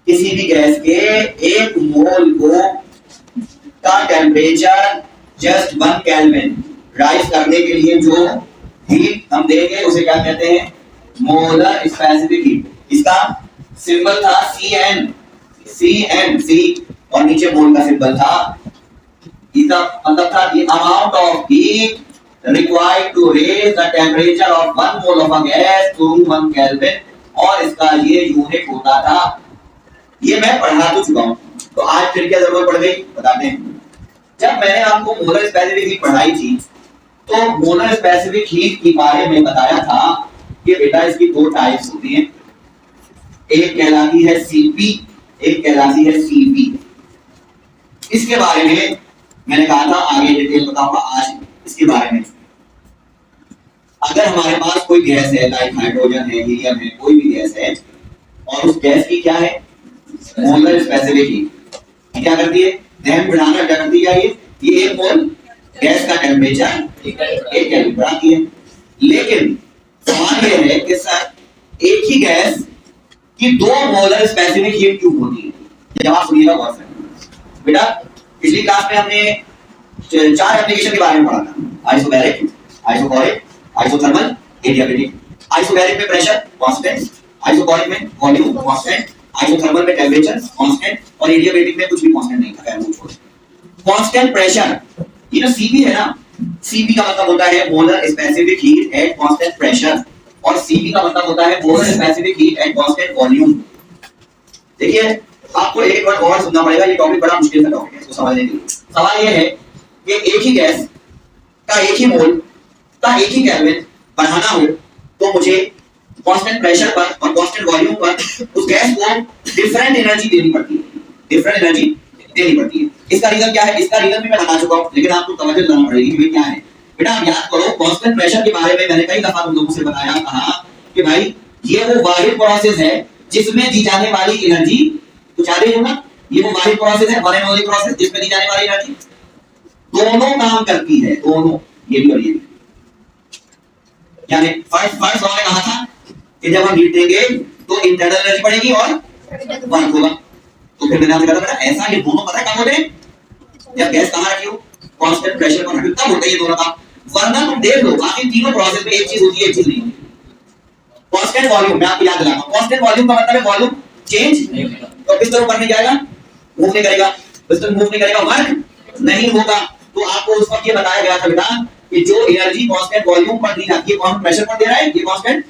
किसी भी गैस के एक मोल को का टेम्परेचर जस्ट 1 केल्विन राइज करने के लिए जो हीट हम देंगे उसे क्या कहते हैं? Molar specific heat. इसका सिंबल था CN, सी और नीचे मोल का सिंबल था। इसका मतलब था कि amount of heat required to raise the temperature of 1 mole of a gas to 1 Kelvin, और इसका ये यूनिट होता था। ये मैं पढ़ा तो चुका हूं, तो आज फिर क्या जरूरत पड़ गई बताते हैं। जब मैंने आपको मोलर स्पेसिफिक हीट पढ़ाई थी तो मोलर स्पेसिफिक हीट के बारे में बताया था कि बेटा इसकी दो टाइप्स होती हैं, एक कहलाती है Cp, एक कहलाती है Cv। इसके बारे में मैंने कहा था आगे डिटेल बताऊंगा आज इसके बारे में। अगर हमारे पास कोई गैस है, लाइक हाइड्रोजन है, हीलियम है, कोई भी गैस है, और उस गैस की क्या है? मोलर स्पेसिफिक हीट क्या करती है? ध्यान बढ़ाना क्या करती है? ये एक मोल गैस का टेम्परेचर 1 केल्विन बढ़ाती है। लेकिन सवाल ये है कि सर एक ही गैस की 2 मोलर स्पेसिफिक हीट क्यों होती है? जवाब सुनिएगा गौर से। बेटा पिछली क्लास में हमने 4 एप्लीकेशन के बारे में पढ़ा था, isobaric, isochoric, isothermal, adiabatic. Isobaric में प्रेशर कांस्टेंट, आइसोकोरिक में वॉल्यूम कांस्टेंट, आइसोथर्मल में टेंपरेचर कांस्टेंट और एडियाबैटिक में कुछ भी कांस्टेंट नहीं था, वो छोड़। कांस्टेंट प्रेशर, ये जो Cp है ना, Cp का मतलब होता है molar specific heat at constant pressure, और Cv का मतलब होता है molar specific heat at constant volume. देखिए आपको एक बार और सुनना पड़ेगा, ये टॉपिक बड़ा मुश्किल सा टॉपिक है इसको समझने के लिए। सवाल ये है कि एक ही गैस का एक ही मोल का 1 ही केल्विन बढ़ाना हो तो मुझे कांस्टेंट प्रेशर पर और कांस्टेंट वॉल्यूम पर उस गैस को डिफरेंट एनर्जी देनी पड़ती है, डिफरेंट एनर्जी देनी पड़ती है। इसका रीजन क्या है? इसका रीजन भी मैं बता चुका हूं, लेकिन आपको तवज्जो देना पड़ेगी कि क्या है। बेटा आप याद करो, कांस्टेंट प्रेशर के बारे में मैंने कई दफा तुम लोगों से बताया, कहा कि भाई ये वो वाहिद प्रोसेस है जिसमें दी जाने वाली एनर्जी, कुछ याद है ना, ये वो वाहिद प्रोसेस है, वन एंड ओनली प्रोसेस जिसमें दी जाने वाली एनर्जी दोनों काम करती है, दोनों, ये भी और ये भी। यानी फर्स्ट लॉ ने कहा था कि जब हम हीट देंगे तो इंटरनल एनर्जी बढ़ेगी और वर्क होगा। तो फिर मैंने आपसे कहा था ऐसा ये दोनों पता है कब होते हैं? जब गैस कहां रखी हो, कांस्टेंट प्रेशर पर रखी, तब होता है ये दोनों काम। वरना तुम देख लो बाकी तीनों प्रोसेस में एक चीज होती है, एक चीज नहीं होती। कांस्टेंट वॉल्यूम मैं आपको याद दिलाता हूं, कांस्टेंट वॉल्यूम का मतलब है वॉल्यूम चेंज नहीं होगा, तो पिस्टन ऊपर नहीं जाएगा, मूव नहीं करेगा, पिस्टन मूव नहीं करेगा, वर्क नहीं होगा। तो आपको उस वक्त ये बताया गया था बेटा कि जो एनर्जी कांस्टेंट वॉल्यूम पर दी जाती है, कांस्टेंट प्रेशर पर दे रहा है, ये कांस्टेंट,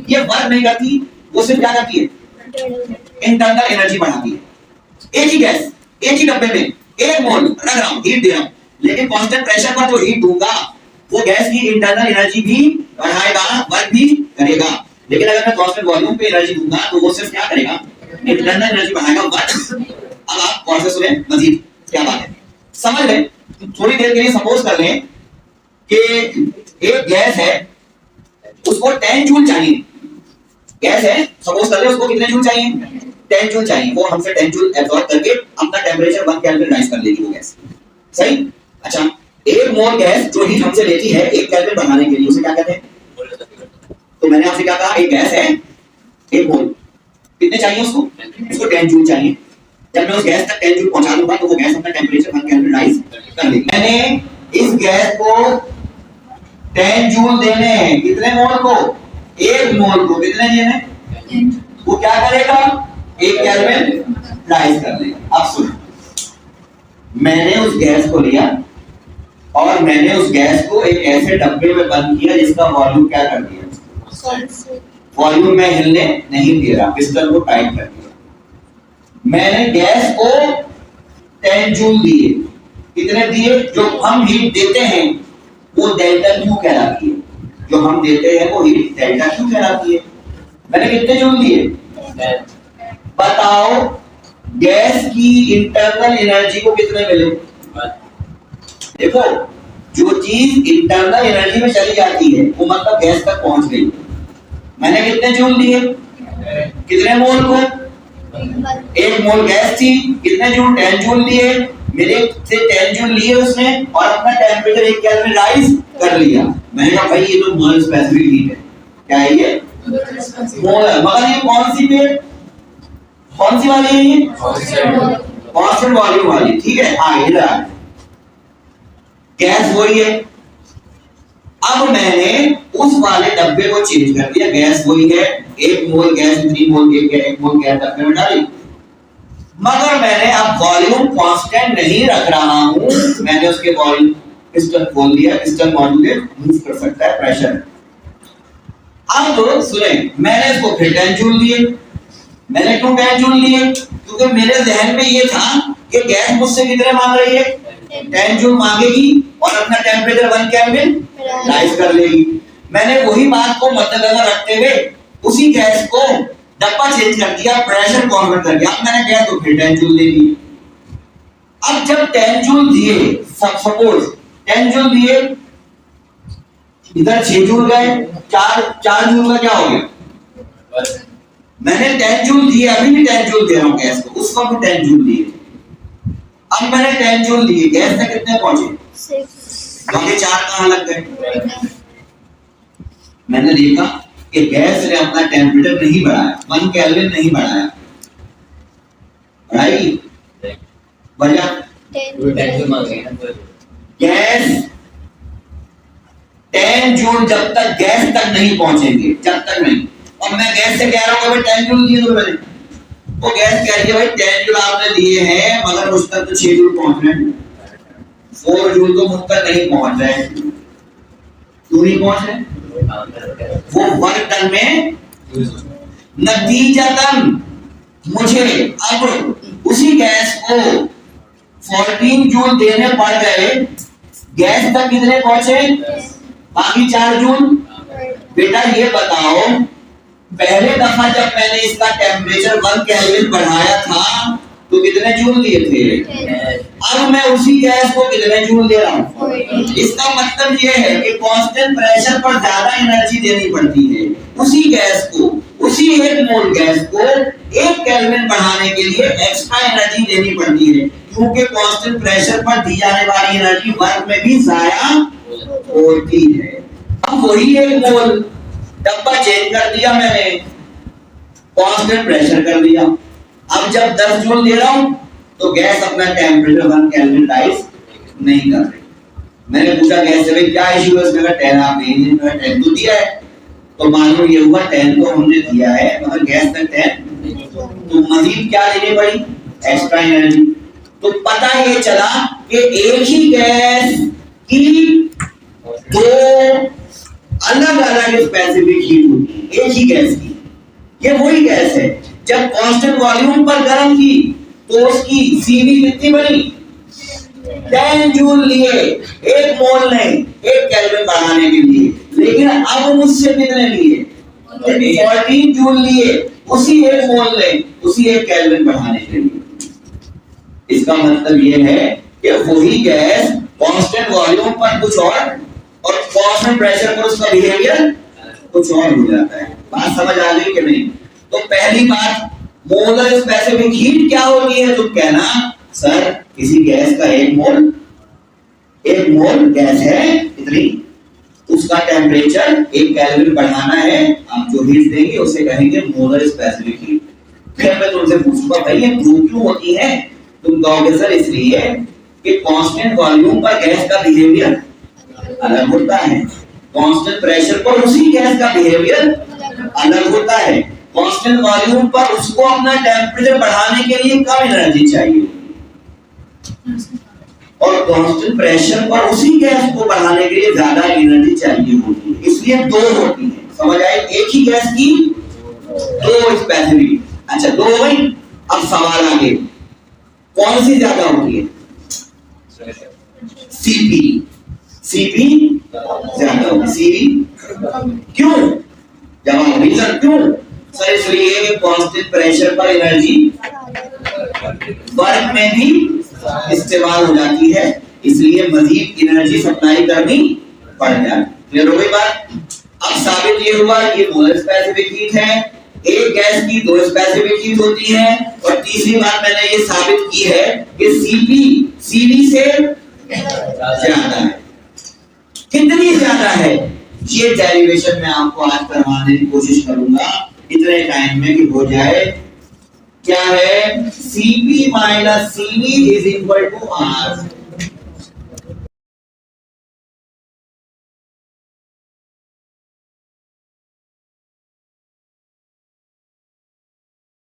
ये वर्क नहीं करती, वो सिर्फ क्या करती है? इंटरनल एनर्जी बढ़ाती है। एक ही गैस, एक ही डब्बे में 1 मोल रख रहा हूं, हीट दे रहा हूं, लेकिन कांस्टेंट प्रेशर पर जो हीट दूंगा वो गैस की इंटरनल एनर्जी भी बढ़ाएगा, वर्क भी करेगा। लेकिन अगर मैं कांस्टेंट वॉल्यूम पे एनर्जी दूंगा तो वो सिर्फ क्या करेगा? इंटरनल एनर्जी बढ़ाएगा, वर्क। अब आप प्रोसेस में मजीद क्या बात है समझ लें। थोड़ी देर के लिए सपोज कर लें कि एक गैस है, उसको 10 जूल चाहिए, गैस है, सपोज कर ले उसको कितने जूल चाहिए? 10 जूल चाहिए। वो हमसे 10 जूल एब्सॉर्ब करके अपना टेंपरेचर 1 केल्विन राइज कर लेगी वो गैस, सही। अच्छा, 1 मोल गैस जो हीट हमसे लेती है 1 केल्विन बढ़ाने के लिए, उसे क्या कहते हैं? तो मैंने आपसे क्या कहा, एक गैस है 1 मोल, कितने चाहिए उसको? उसको 10 जूल चाहिए। जब मैं उस गैस तक 10 जूल पहुंचा दूंगा तो वो गैस अपना टेंपरेचर 1 केल्विन राइज कर लेगी। मैंने इस गैस को 10 जूल देने हैं, कितने मोल को? 1 मोल को। कितने देने? वो क्या करेगा? 1 केल्विन राइज कर लेगा। अब सुनो, मैंने उस गैस को लिया और मैंने उस गैस को एक ऐसे डब्बे में बंद किया जिसका वॉल्यूम क्या कर दिया? वॉल्यूम में हिलने नहीं दे रहा, पिस्टन को टाइट कर दिया। मैंने गैस को 10 जूल दिए, कितने दिए? जो हम हीट देते हैं वो डेल्टा क्यू कहलाती है, जो हम देते हैं वो हीट डेल्टा क्यू कहलाती है। मैंने कितने जूल दिए? बताओ गैस की इंटरनल एनर्जी को कितने मिले? देखो जो चीज इंटरनल एनर्जी में चली जाती है वो मतलब गैस तक पहुंच गई। मैंने कितने जूल दिए? कितने मोल को? 1 मोल गैस थी, कितने जूल? 10 जूल लिए। मेरे से 10 जूल लिए उसने और अपना टेंपरेचर 1 केल्विन राइज कर लिया। मैंने कहा भाई ये तो मोलर स्पेसिफिक हीट है। क्या है ये? मोलर। मगर ये कौन सी पे? कौन सी वाली है ये? कांस्टेंट वॉल्यूम वाली, ठीक है। इधर गैस वही है। अब मैंने उस वाले डब्बे को चेंज कर दिया, गैस वही है, 1 मोल गैस 3 मोल 1 मोल गैस डब्बे में डाली, मगर मैंने अब वॉल्यूम कांस्टेंट नहीं रख रहा हूं, मैंने उसके वॉल्यूम पिस्टन खोल दिया, पिस्टन मॉड्यूलेट मूव कर सकता है प्रेशर। अब सुने, मैंने इसको फिर 10 जूल दिए। मैंने क्यों 10 जूल लिए? क्योंकि मेरे जहन में ये था कि गैस मुझसे कितने मांग रही है, 10 जूल मांगेगी और अपना टेम्परेचर 1 केल्विन राइज कर लेगी। मैंने वही बात को मद्देनजर रखते हुए उसी गैस को डब्बा चेंज कर दिया, प्रेशर कन्वर्ट कर दिया। अब मैंने गैस को फिर 10 जूल दे दी। अब जब 10 जूल दिए, सपोज 10 जूल दिए, इधर 6 जूल गए, 4 जूल का क्या हो गया? मैंने 10 जूल दिए, अभी भी 10 जूल दे रहा हूं गैस को, उसको भी 10 जूल दिए। अब मैंने 10 जूल दिए, गैस तक कितने पहुंचे? बाकी 4 कहां लग गए? मैंने देखा कि गैस ने अपना टेम्परेचर नहीं बढ़ाया, 1 केल्विन नहीं बढ़ाया। राइट, वजह गैस 10 जूल जब तक गैस तक नहीं पहुंचेंगे, जब तक नहीं। और मैं गैस से कह रहा हूं कि 10 जूल दिए तो मैंने, वो गैस कह रही है भाई 10 जूल आपने दिए हैं, मगर उस तक तो 6 जूल पहुंच रहे हैं, 4 जूल तो मुझ तक नहीं पहुंच रहे। क्यों नहीं पहुंच रहे? वो वर्क डन में नतीजतन मुझे अब उसी गैस को 14 जूल देने पड़ गए। गैस तक कितने पहुंचे? बाकी 4 जूल। बेटा ये बताओ, पहले दफा जब मैंने इसका टेम्परेचर 1 केल्विन बढ़ाया था तो कितने जूल दिए थे? अब मैं उसी गैस को कितने जूल दे रहा हूं? इसका मतलब ये है कि कांस्टेंट प्रेशर पर ज्यादा एनर्जी देनी पड़ती है। उसी गैस को, उसी 1 मोल गैस को 1 केल्विन बढ़ाने के लिए एक्स्ट्रा एनर्जी देनी पड़ती है, क्योंकि कांस्टेंट प्रेशर पर दी जाने वाली एनर्जी वर्क में भी जाया होती है। अब वही 1 मोल डब्बा चेंज कर दिया मैंने, कांस्टेंट प्रेशर कर दिया। अब जब 10 जूल दे रहा हूं तो गैस अपना टेम्परेचर 1 केल्विन राइज नहीं कर रही। मैंने पूछा गैस से भाई क्या इश्यू है? उसने कहा 10 आप इंजन में 10 तो दिया है, तो मालूम ये हुआ 10 तो हमने दिया है मगर गैस तक 10, तो मजीद क्या देनी पड़ी? Extra energy. तो पता ये चला कि एक ही गैस की 2 अलग अलग स्पेसिफिक हीट होती है, एक ही गैस की। ये वही गैस है, जब कांस्टेंट वॉल्यूम पर गर्म की तो उसकी सीवी कितनी बनी? 10 जूल लिए 1 मोल ने 1 केल्विन बढ़ाने के लिए, लेकिन अब मुझसे कितने लिए? 14 जूल लिए उसी 1 मोल ने उसी 1 केल्विन बढ़ाने के लिए। इसका मतलब ये है कि वही गैस कांस्टेंट वॉल्यूम पर कुछ और कांस्टेंट प्रेशर पर उसका बिहेवियर कुछ और हो जाता है। बात समझ आ गई कि नहीं? तो पहली बात, मोलर स्पेसिफिक हीट क्या होती है? तुम कहना सर किसी गैस का 1 मोल गैस है इतनी, उसका टेम्परेचर 1 केल्विन बढ़ाना है, आप जो हीट देंगे उसे कहेंगे मोलर स्पेसिफिक हीट। फिर मैं तुमसे पूछूंगा भाई ये क्यों होती है? तुम कहोगे सर इसलिए कि कांस्टेंट वॉल्यूम पर गैस का बिहेवियर अलग होता है, कांस्टेंट प्रेशर पर उसी गैस का बिहेवियर अलग होता है, कांस्टेंट वॉल्यूम पर उसको अपना टेम्परेचर बढ़ाने के लिए कम एनर्जी चाहिए और कांस्टेंट प्रेशर पर उसी गैस को बढ़ाने के लिए ज्यादा एनर्जी चाहिए होती है, इसलिए 2 होती है। समझ आए? एक ही गैस की 2 स्पेसिफिक। अच्छा 2 हो गई। अब सवाल आगे, कौन सी ज्यादा होती है? सीपी ज्यादा होती है। सीपी क्यों? जवाब रीजन क्यों? सर इसलिए कि कांस्टेंट प्रेशर पर एनर्जी वर्क में भी इस्तेमाल हो जाती है, इसलिए मजीद एनर्जी सप्लाई करनी पड़ जाती है। क्लियर हो गई बात? अब साबित ये हुआ ये मोलर स्पेसिफिक हीट है, एक गैस की 2 स्पेसिफिक हीट होती है, और तीसरी बात मैंने ये साबित की है कि सीवी से ज्यादा है। कितनी ज्यादा है ये डेरिवेशन मैं आपको आज करवाने की कोशिश करूंगा इतने टाइम में कि हो जाए क्या है? Cp minus Cv is equal to R।